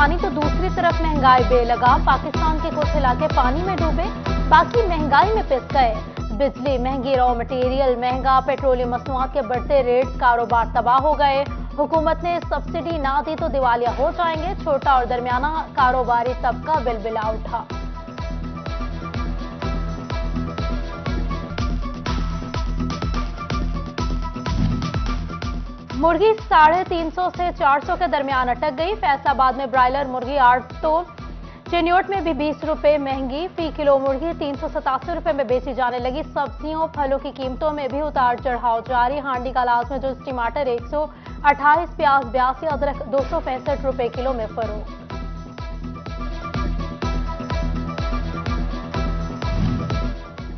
पानी तो दूसरी तरफ महंगाई बेलगाम, पाकिस्तान के कुछ इलाके पानी में डूबे, बाकी महंगाई में पिस गए। बिजली महंगी, रॉ मटेरियल महंगा, पेट्रोलियम मसनूआत के बढ़ते रेट, कारोबार तबाह हो गए। हुकूमत ने सब्सिडी ना दी तो दिवालिया हो जाएंगे, छोटा और दरमियाना कारोबारी तबका बिलबिला उठा। मुर्गी 350 से 400 के दरमियान अटक गई। फैसलाबाद में ब्रायलर मुर्गी 8 तो चिन्योट में भी 20 रुपए महंगी, फी किलो मुर्गी 387 रुपए में बेची जाने लगी। सब्जियों फलों की कीमतों में भी उतार चढ़ाव जारी। हांडी का लाज में जो टमाटर 128, प्याज 82, अदरक 265 रुपए किलो में फरोख्त।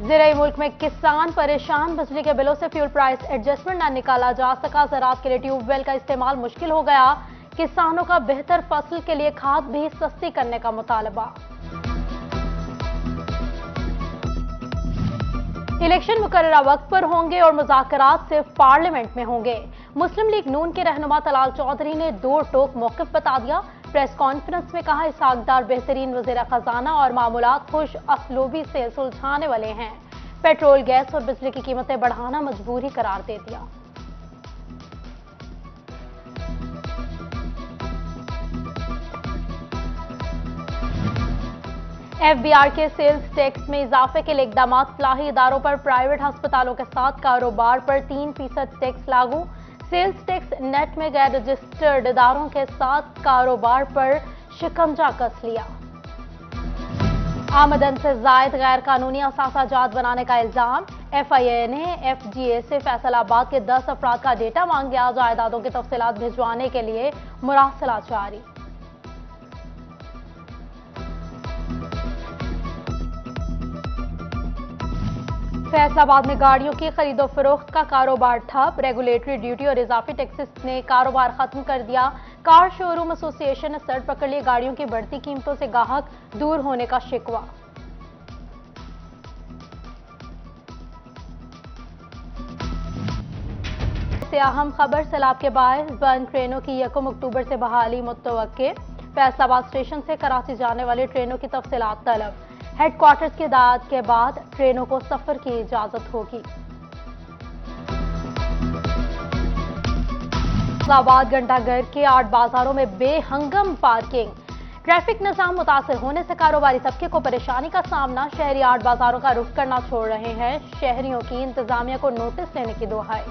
ज़राई मुल्क में किसान परेशान, बिजली के बिलों से फ्यूल प्राइस एडजस्टमेंट न निकाला जा सका। ज़राअत के लिए ट्यूबवेल का इस्तेमाल मुश्किल हो गया। किसानों का बेहतर फसल के लिए खाद भी सस्ती करने का मुतालबा। इलेक्शन मुकर्ररा वक्त पर होंगे और मुज़ाकरात सिर्फ पार्लियामेंट में होंगे। मुस्लिम लीग नून के रहनुमा तलाल चौधरी ने दो टोक मौक़िफ़ बता दिया। प्रेस कॉन्फ्रेंस में कहा, इसहाक डार बेहतरीन वज़ीर खजाना और मामूलात खुश असलूबी से सुलझाने वाले हैं। पेट्रोल, गैस और बिजली की कीमतें बढ़ाना मजबूरी करार दे दिया। FBR के सेल्स टैक्स में इजाफे के लिए इकदाम, फलाही इदारों पर प्राइवेट अस्पतालों के साथ कारोबार पर 3% टैक्स लागू। सेल्स टैक्स नेट में गैर रजिस्टर्ड इदारों के साथ कारोबार पर शिकंजा कस लिया। आमदन से जायद गैर कानूनी असासा जात बनाने का इल्जाम। FIA ने FGA से फैसलाबाद के 10 अफराद का डेटा मांग लिया। जायदादों की तफसीलात भिजवाने के लिए मुरासला जारी। फैसलाबाद में गाड़ियों की खरीदो फरोख्त का कारोबार ठप। रेगुलेटरी ड्यूटी और इजाफी टैक्सेस ने कारोबार खत्म कर दिया। कार शोरूम एसोसिएशन ने सर पकड़ ली। गाड़ियों की बढ़ती कीमतों से गाहक दूर होने का शिकवा। से अहम खबर, सैलाब के बायस बंद ट्रेनों की 1 अक्टूबर से बहाली मुतवक्के। फैसलाबाद स्टेशन से कराची जाने वाली ट्रेनों की तफसीलात तलब। हेडक्वार्टर्स की हिदायत के बाद ट्रेनों को सफर की इजाजत होगी। फैसलाबाद घंटाघर के 8 बाजारों में बेहंगम पार्किंग। ट्रैफिक निजाम मुतासर होने से कारोबारी तबके को परेशानी का सामना। शहरी 8 बाजारों का रुख करना छोड़ रहे हैं। शहरियों की इंतजामिया को नोटिस लेने की दुहाई।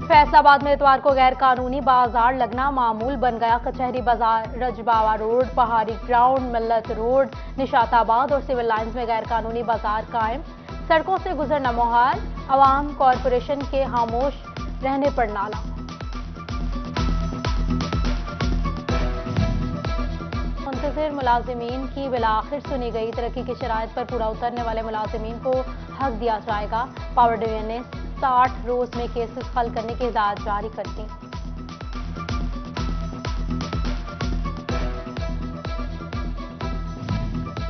फैसलाबाद में इतवार को गैर कानूनी बाजार लगना मामूल बन गया। कचहरी बाजार, रजबावा रोड, पहाड़ी ग्राउंड, मल्लत रोड, निशाताबाद और सिविल लाइंस में गैर कानूनी बाजार कायम। सड़कों से गुजरना मुहाल। अवाम कॉरपोरेशन के खामोश रहने पर नाला। मुंतजिर मुलाजिमीन की बिलाखिर सुनी गई। तरक्की की शराइत पर पूरा उतरने वाले मुलाजिमीन को हक दिया जाएगा। पावर डिवीजन ने 60 रोज में केसेस हल करने की हिदायत जारी कर दी।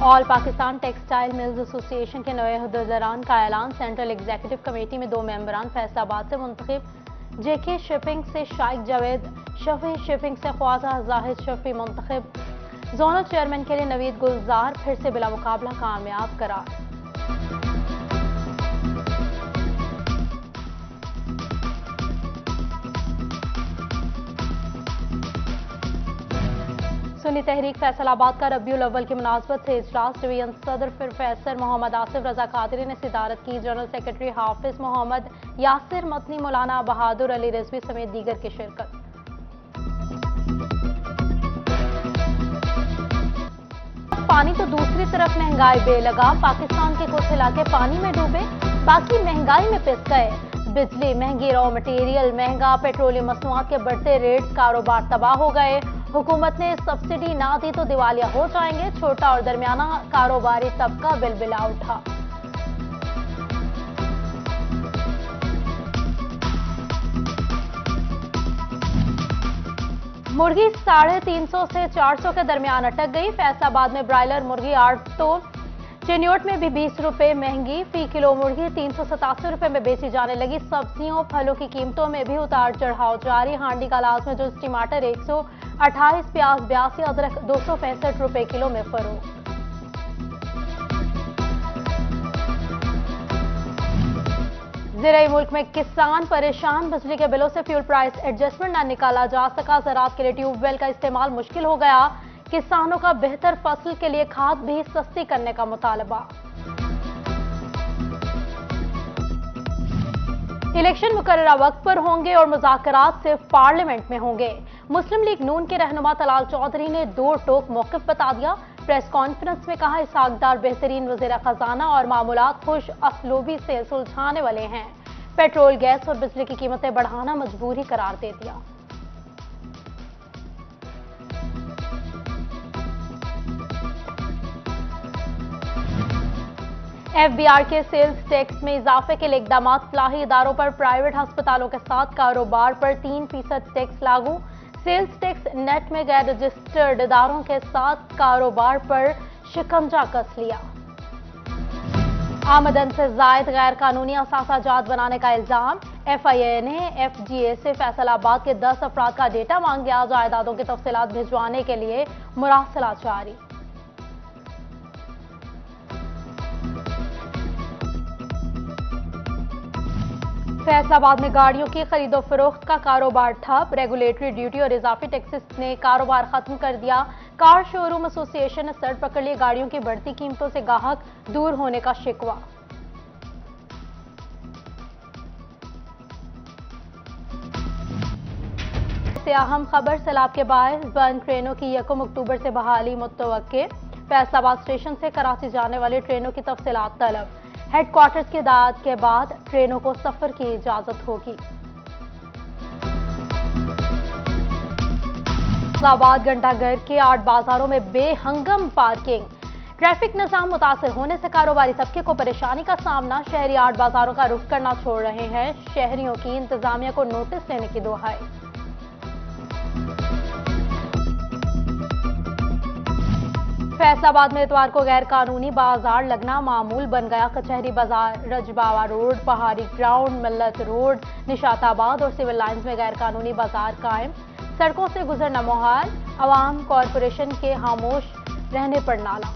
All Pakistan textile mills association के नए अहदेदारान का ऐलान। सेंट्रल एग्जीक्यूटिव कमेटी में 2 मेंबरान फैसलाबाद से मुंतखब। JK शिपिंग से शाइक जावेद, शफी शिपिंग से ख्वाजा जाहिद शफी मुंतखब। जोनल चेयरमैन के लिए नवीद गुलजार फिर से बिला मुकाबला कामयाब करार। सुन्नी तहरीक फैसलाबाद का रबीउल अव्वल की मुनासबत से इजलास। डिवीजन सदर प्रोफेसर मोहम्मद आसिफ रजा कादरी ने सिदारत की। जनरल सेक्रेटरी हाफिज मोहम्मद यासिर मतनी, मौलाना बहादुर अली रिजवी समेत दीगर की शिरकत। पानी तो दूसरी तरफ महंगाई बेलगाम, पाकिस्तान के कुछ इलाके पानी में डूबे, बाकी महंगाई में पिस गए। बिजली महंगी, रॉ मटेरियल महंगा, पेट्रोलियम मसनूआत के बढ़ते रेट, कारोबार तबाह हो गए। हुकूमत ने सब्सिडी ना दी तो दिवालिया हो जाएंगे। छोटा और दरमियाना कारोबारी तबका बिलबिला उठा। मुर्गी 350 से 400 के दरमियान अटक गई। फैसलाबाद में ब्रायलर मुर्गी 8 तो चिन्योट में भी 20 रुपए महंगी, फी किलो मुर्गी 387 रुपए में बेची जाने लगी। सब्जियों फलों की कीमतों में भी उतार चढ़ाव जारी। हांडी कलाज में जो टमाटर 128, प्याज 82, अदरक 265 रुपए किलो में फरोख्त। ज़राई मुल्क में किसान परेशान, बिजली के बिलों से फ्यूल प्राइस एडजस्टमेंट न निकाला जा सका। ज़राअत के लिए ट्यूबवेल का इस्तेमाल मुश्किल हो गया। किसानों का बेहतर फसल के लिए खाद भी सस्ती करने का मुतालबा। इलेक्शन मुकर्ररा वक्त पर होंगे और मुज़ाकरात सिर्फ पार्लियामेंट में होंगे। मुस्लिम लीग नून के रहनुमा तलाल चौधरी ने दो टोक मौक़िफ़ बता दिया। प्रेस कॉन्फ्रेंस में कहा, इसहाक डार बेहतरीन वज़ीर खजाना और मामूलात खुश असलूबी से सुलझाने वाले हैं। पेट्रोल, गैस और बिजली की कीमतें बढ़ाना मजबूरी करार दे दिया। FBR के सेल्स टैक्स में इजाफे के लिए इकदाम। फलाही इदारों पर प्राइवेट अस्पतालों के साथ कारोबार पर 3% टैक्स लागू। सेल्स टैक्स नेट में गैर रजिस्टर्ड इदारों के साथ कारोबार पर शिकंजा कस लिया। आमदन से जायद गैर कानूनी असासा जात बनाने का इल्जाम। FIA ने FGA से फैसलाबाद के 10 अफराद का डेटा मांग लिया। जायदादों की तफसीलात भिजवाने के लिए मुरासला जारी। फैसलाबाद में गाड़ियों की खरीदो फरोख्त का कारोबार ठप। रेगुलेटरी ड्यूटी और इजाफी टैक्सेस ने कारोबार खत्म कर दिया। कार शोरूम एसोसिएशन ने सर पकड़ ली। गाड़ियों की बढ़ती कीमतों से गाहक दूर होने का शिकवा। से अहम खबर, सैलाब के बायस बंद ट्रेनों की 1 अक्टूबर से बहाली मुतवक्के। फैसलाबाद स्टेशन से कराची जाने वाली ट्रेनों की तफसीलात तलब। हेडक्वार्टर्स की हिदायत के बाद ट्रेनों को सफर की इजाजत होगी। इस्लामाबाद घंटाघर के 8 बाजारों में बेहंगम पार्किंग। ट्रैफिक निजाम मुतासर होने से कारोबारी तबके को परेशानी का सामना। शहरी 8 बाजारों का रुख करना छोड़ रहे हैं। शहरियों की इंतजामिया को नोटिस लेने की दुहाई। फैसलाबाद में इतवार को गैर कानूनी बाजार लगना मामूल बन गया। कचहरी बाजार, रजबावा रोड, पहाड़ी ग्राउंड, मल्लत रोड, निशाताबाद और सिविल लाइंस में गैर कानूनी बाजार कायम। सड़कों से गुजरना मुहाल। अवाम कॉरपोरेशन के खामोश रहने पर नाला।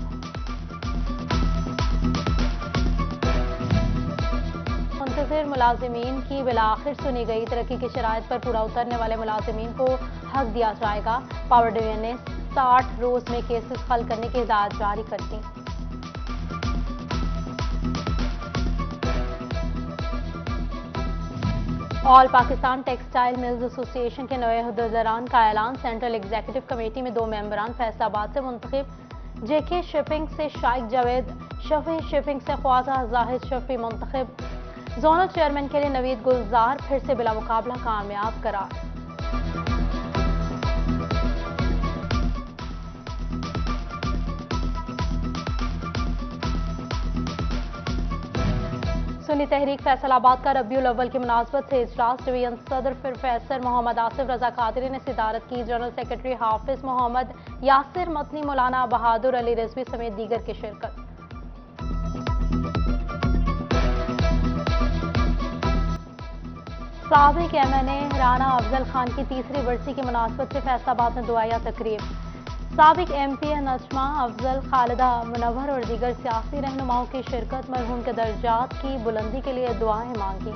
मुंतजिर मुलाजिमीन की बिलाखिर सुनी गई। तरक्की की शराइत पर पूरा उतरने वाले मुलाजिमीन को हक दिया जाएगा। पावर डिवीजन ने 60 रोज में केसेस हल करने की हिदायत जारी कर दी। All Pakistan textile mills association के नए अहदेदारान का ऐलान। सेंट्रल एग्जीक्यूटिव कमेटी में 2 मेंबरान फैसलाबाद से मुंतखब। JK शिपिंग से शाइक जावेद, शफी शिपिंग से ख्वाजा जाहिद शफी मुंतखब। जोनल चेयरमैन के लिए नवीद गुलजार फिर से बिला मुकाबला कामयाब करार। सुन्नी तहरीक फैसलाबाद का रबीउल अव्वल की मुनासबत से इजलास। डिवीजन सदर प्रोफेसर मोहम्मद आसिफ रजा कादरी ने सिदारत की। जनरल सेक्रेटरी हाफिज मोहम्मद यासिर मतनी, मौलाना बहादुर अली रिजवी समेत दीगर की शिरकत। साबिक MNA राना अफजल खान की तीसरी बरसी की मुनासबत से फैसलाबाद में दुआया तकरीब। साबिक MP नजमा अफजल, खालिदा मुनव्वर और दीगर सियासी रहनुमाओं की शिरकत। मरहूम के दर्जात की बुलंदी के लिए दुआएं मांगी।